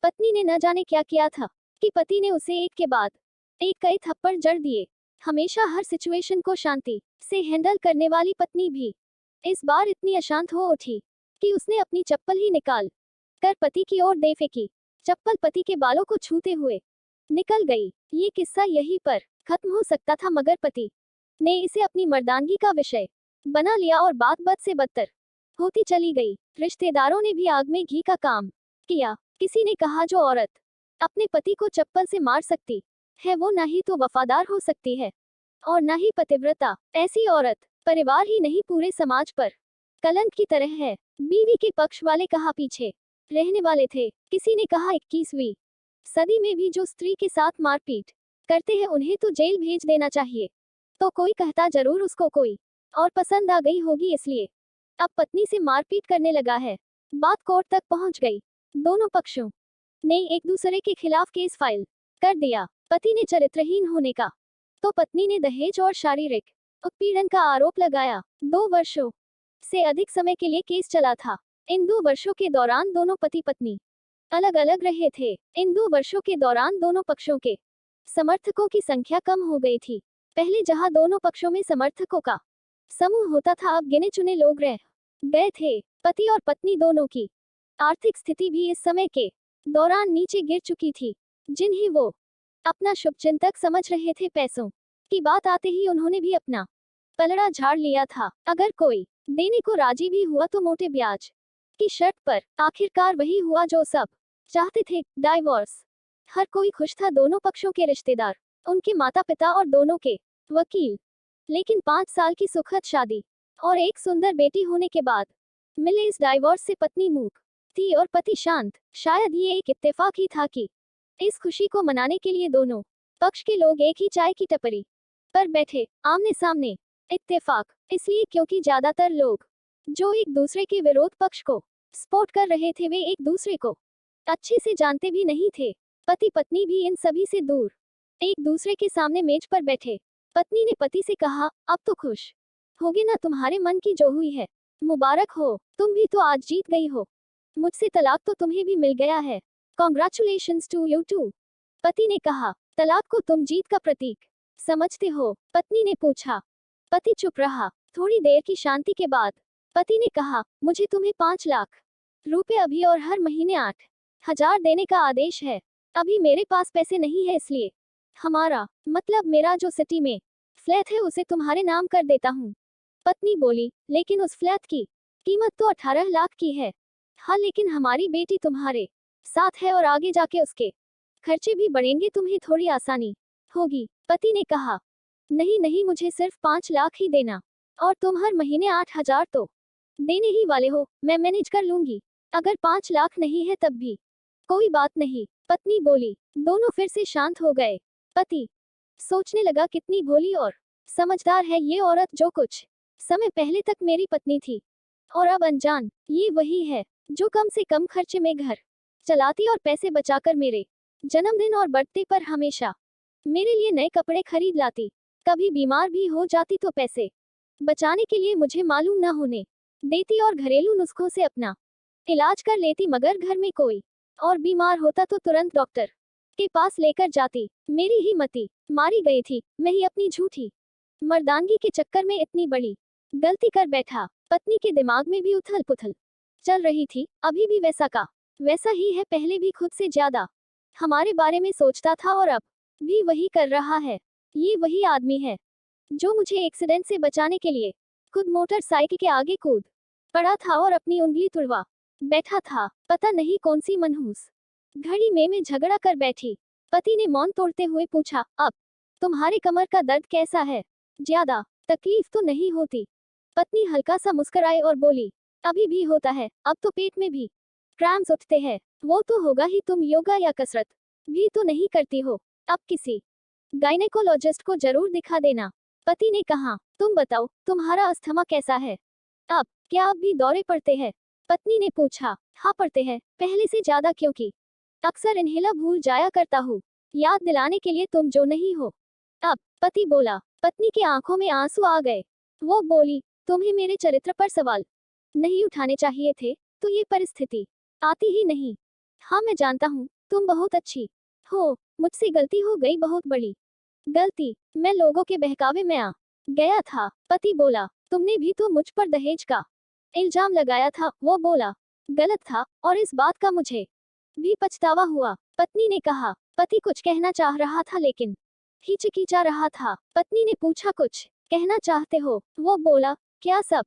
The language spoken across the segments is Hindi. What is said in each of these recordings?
पत्नी ने न जाने क्या किया था कि पति ने उसे एक के बाद एक कई थप्पड़ जड़ दिए। हमेशा हर सिचुएशन को शांति से हैंडल करने वाली पत्नी भी इस बार इतनी अशांत हो उठी कि उसने अपनी चप्पल ही निकाल कर पति की ओर दे फेंकी। चप्पल पति के बालों को छूते हुए निकल गई। ये किस्सा यहीं पर खत्म हो सकता था, मगर पति ने इसे अपनी मर्दानगी का विषय बना लिया और बात बद से बदतर होती चली गई। रिश्तेदारों ने भी आग में घी का काम किया। किसी ने कहा जो औरत अपने पति को चप्पल से मार सकती है वो ना ही तो वफादार हो सकती है और ना ही पतिव्रता। ऐसी औरत परिवार ही नहीं पूरे समाज पर कलंक की तरह है। बीवी के पक्ष वाले कहा पीछे रहने वाले थे। किसी ने कहा 21वीं सदी में भी जो स्त्री के साथ मारपीट करते हैं उन्हें तो जेल भेज देना चाहिए। तो कोई कहता जरूर उसको कोई और पसंद आ गई होगी इसलिए अब पत्नी से मारपीट करने लगा है। बात कोर्ट तक पहुंच गई। दोनों पक्षों ने एक दूसरे के खिलाफ केस फाइल कर दिया। पति ने चरित्रहीन होने का तो पत्नी ने दहेज और शारीरिक उत्पीड़न का आरोप लगाया। 2 वर्षों से अधिक समय के लिए केस चला था। इन 2 वर्षों के दौरान दोनों पति पत्नी अलग अलग रहे थे। इन 2 वर्षों के दौरान दोनों पक्षों के समर्थकों की संख्या कम हो गई थी। पहले जहां दोनों पक्षों में समर्थकों का समूह होता था अब गिने चुने लोग रह गए थे। पति और पत्नी दोनों की आर्थिक स्थिति भी इस समय के दौरान नीचे गिर चुकी थी। जिन्हें वो अपना शुभचिंतक समझ रहे थे, पैसों की बात आते ही उन्होंने भी अपना पलड़ा झाड़ लिया था। अगर कोई देने को राजी भी हुआ तो मोटे ब्याज की शर्त पर। आखिरकार वही हुआ जो सब चाहते थे, डाइवोर्स। हर कोई खुश था, दोनों पक्षों के रिश्तेदार, उनके माता पिता और दोनों के वकील। लेकिन 5 साल की सुखद शादी और एक सुंदर बेटी होने के बाद मिले इस डाइवोर्स से पत्नी मूक थी और पति शांत। शायद ये एक इत्तेफाक ही था कि इस खुशी को मनाने के लिए दोनों पक्ष के लोग एक ही चाय की टपरी पर बैठे आमने सामने। इत्तेफाक इसलिए क्योंकि ज्यादातर लोग जो एक दूसरे के विरोध पक्ष को सपोर्ट कर रहे थे वे एक दूसरे को अच्छे से जानते भी नहीं थे। पति पत्नी भी इन सभी से दूर एक दूसरे के सामने मेज पर बैठे। पत्नी ने पति से कहा, अब तो खुश होगे ना, तुम्हारे मन की जो हुई है मुबारक हो, तुम भी तो आज जीत गई हो। मुझसे तलाक तो तुम्हें भी मिल गया है। Congratulations to you too. पति ने कहा, तलाक को तुम जीत का प्रतीक समझते हो? पत्नी ने पूछा। पति चुप रहा। थोड़ी देर की शांति के बाद पति ने कहा, मुझे तुम्हें 5 लाख रुपए अभी और हर महीने 8,000 देने का आदेश है। अभी मेरे पास पैसे नहीं है, इसलिए हमारा मतलब मेरा जो सिटी में फ्लैट है उसे तुम्हारे नाम कर देता हूँ। पत्नी बोली, लेकिन उस फ्लैट की कीमत तो 18 लाख की है। हाँ, लेकिन हमारी बेटी तुम्हारे साथ है और आगे जाके उसके खर्चे भी बढ़ेंगे, तुम्हें थोड़ी आसानी होगी। पति ने कहा, नहीं नहीं, मुझे सिर्फ 5 लाख ही देना और तुम हर महीने 8,000 तो देने ही वाले हो, मैं मैनेज कर लूंगी। अगर 5 लाख नहीं है तब भी कोई बात नहीं। पत्नी बोली। दोनों फिर से शांत हो गए। पति सोचने लगा, कितनी भोली और समझदार है ये औरत, जो कुछ समय पहले तक मेरी पत्नी थी और अब अनजान। ये वही है जो कम से कम खर्चे में घर चलाती और पैसे बचाकर मेरे जन्मदिन और बर्थडे पर हमेशा मेरे लिए नए कपड़े खरीद लाती। कभी बीमार भी हो जाती तो पैसे बचाने के लिए मुझे मालूम न होने देती और घरेलू नुस्खों से अपना इलाज कर लेती। मगर घर में कोई और बीमार होता तो तुरंत डॉक्टर के पास लेकर जाती। मेरी ही मति मारी गई थी। मैं ही अपनी झूठी मर्दानगी के चक्कर में इतनी बड़ी गलती कर बैठा। पत्नी के दिमाग में भी उथल पुथल चल रही थी। अभी भी वैसा का वैसा ही है, पहले भी खुद से ज्यादा हमारे बारे में सोचता था और अब भी वही कर रहा है। ये वही आदमी है जो मुझे एक्सीडेंट से बचाने के लिए खुद मोटरसाइकिल के आगे कूद पड़ा था और अपनी उंगली तुड़वा बैठा था। पता नहीं कौन सी मनहूस घड़ी में झगड़ा कर बैठी। पति ने मौन तोड़ते हुए पूछा, अब तुम्हारे कमर का दर्द कैसा है? ज्यादा तकलीफ तो नहीं होती? पत्नी हल्का सा मुस्कुराई और बोली, अभी भी होता है, अब तो पेट में भी क्रैम्प्स उठते हैं। वो तो होगा ही, तुम योगा या कसरत भी तो नहीं करती हो। अब किसी गायनेकोलॉजिस्ट को जरूर दिखा देना। पति ने कहा, तुम बताओ, तुम्हारा अस्थमा कैसा है? अब क्या अब भी दौरे पड़ते हैं? पत्नी ने पूछा। हाँ पड़ते हैं, पहले से ज्यादा, क्योंकि अक्सर इन्हेलर भूल जाया करता हूँ याद दिलाने के लिए, तुम जो नहीं हो। अब पति बोला। पत्नी के आंखों में आंसू आ गए। वो बोली, तुम्हें मेरे चरित्र पर सवाल नहीं उठाने चाहिए थे, तो ये परिस्थिति आती ही नहीं। हाँ मैं जानता हूँ, तुम बहुत अच्छी हो। मुझसे गलती हो गई, बहुत बड़ी गलती। मैं लोगों के बहकावे में आ गया था। पति बोला, तुमने भी तो मुझ पर दहेज का इल्जाम लगाया था। वो बोला, गलत था और इस बात का मुझे भी पछतावा हुआ। पत्नी ने कहा। पति कुछ कहना चाह रहा था लेकिन हिचकिचा रहा था। पत्नी ने पूछा, कुछ कहना चाहते हो? वो बोला, क्या सब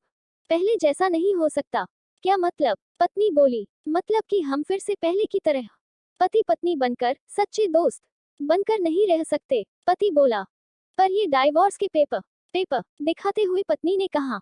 पहले जैसा नहीं हो सकता? क्या मतलब? पत्नी बोली, मतलब कि हम फिर से पहले की तरह पति पत्नी बनकर, सच्चे दोस्त बनकर नहीं रह सकते। पति बोला, पर ये डाइवोर्स के पेपर पेपर दिखाते हुए पत्नी ने कहा,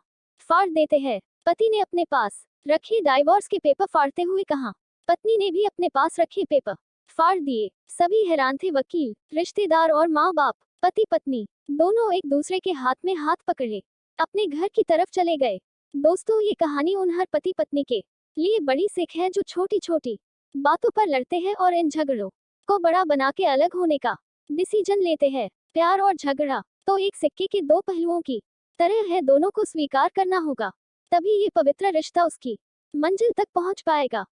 फाड़ देते हैं। पति ने अपने पास रखे डाइवोर्स के पेपर फाड़ते हुए कहा। पत्नी ने भी अपने पास रखे पेपर फाड़ दिए। सभी हैरान थे, वकील, रिश्तेदार और माँ बाप। पति पत्नी दोनों एक दूसरे के हाथ में हाथ पकड़े अपने घर की तरफ चले गए। दोस्तों, ये कहानी उन हर पति पत्नी के लिए बड़ी सीख है जो छोटी छोटी बातों पर लड़ते हैं और इन झगड़ों को बड़ा बना के अलग होने का डिसीजन लेते हैं। प्यार और झगड़ा तो एक सिक्के के दो पहलुओं की तरह है, दोनों को स्वीकार करना होगा, तभी ये पवित्र रिश्ता उसकी मंजिल तक पहुंच पाएगा।